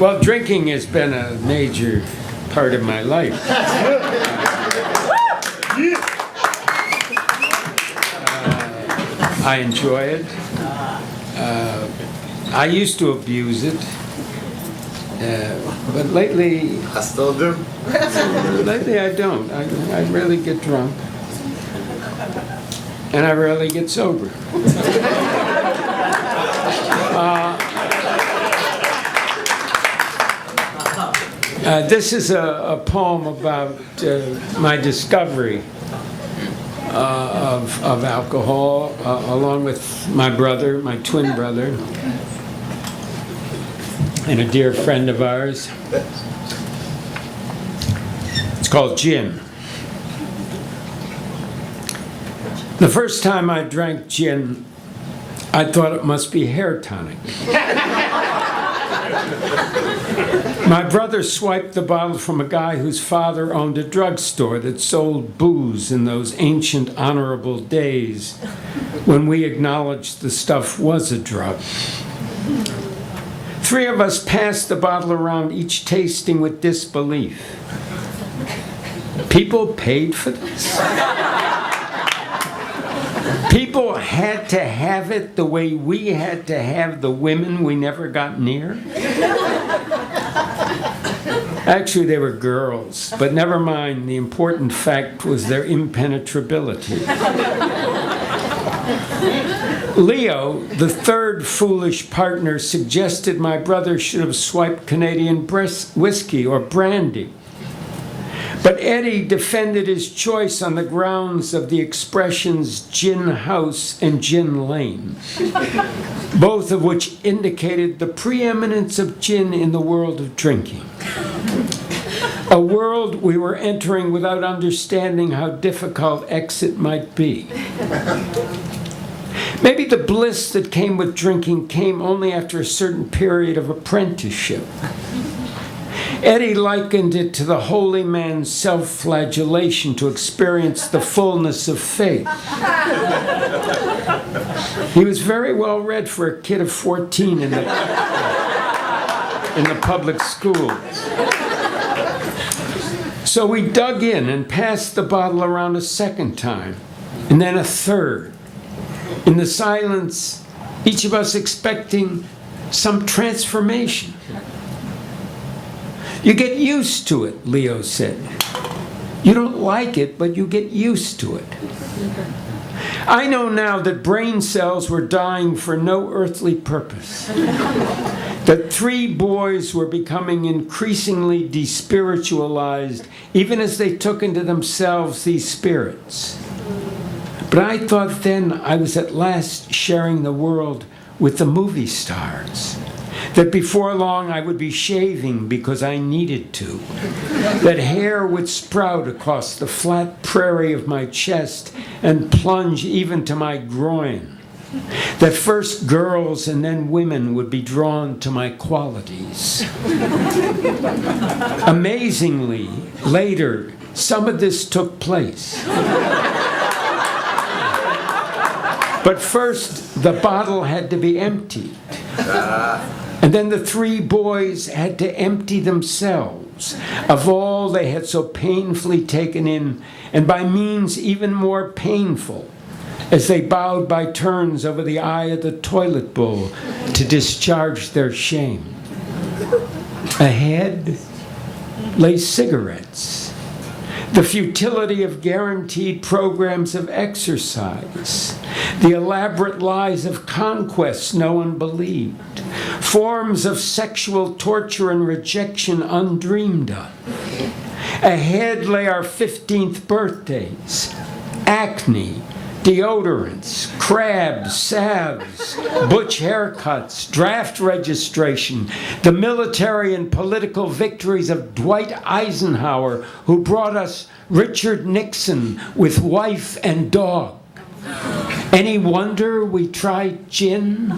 Well, drinking has been a major part of my life. I enjoy it. I used to abuse it, but lately, I still do. lately I don't. I rarely get drunk, and I rarely get sober. This is a poem about my discovery of alcohol, along with my brother, my twin brother, and a dear friend of ours. It's called Gin. The first time I drank gin, I thought it must be hair tonic. My brother swiped the bottle from a guy whose father owned a drugstore that sold booze in those ancient honorable days when we acknowledged the stuff was a drug. Three of us passed the bottle around, each tasting with disbelief. People paid for this? People had to have it the way we had to have the women we never got near? Actually, they were girls, but never mind, the important fact was their impenetrability. Leo, the third foolish partner, suggested my brother should have swiped Canadian whiskey or brandy. But Eddie defended his choice on the grounds of the expressions gin house and gin lane, both of which indicated the preeminence of gin in the world of drinking. A world we were entering without understanding how difficult exit might be. Maybe the bliss that came with drinking came only after a certain period of apprenticeship. Eddie likened it to the holy man's self-flagellation to experience the fullness of faith. He was very well read for a kid of 14 in the public schools. So we dug in and passed the bottle around a second time, and then a third. In the silence, each of us expecting some transformation. You get used to it, Leo said. You don't like it, but you get used to it. I know now that brain cells were dying for no earthly purpose. That three boys were becoming increasingly despiritualized, even as they took into themselves these spirits. But I thought then I was at last sharing the world with the movie stars. That before long I would be shaving because I needed to. That hair would sprout across the flat prairie of my chest and plunge even to my groin. That first girls and then women would be drawn to my qualities. Amazingly, later, some of this took place. But first, the bottle had to be emptied. And then the three boys had to empty themselves of all they had so painfully taken in, and by means even more painful, as they bowed by turns over the eye of the toilet bowl to discharge their shame. Ahead lay cigarettes, the futility of guaranteed programs of exercise, the elaborate lies of conquest no one believed, forms of sexual torture and rejection undreamed of. Ahead lay our 15th birthdays, acne, deodorants, crabs, salves, butch haircuts, draft registration, the military and political victories of Dwight Eisenhower, who brought us Richard Nixon with wife and dog. Any wonder we tried gin?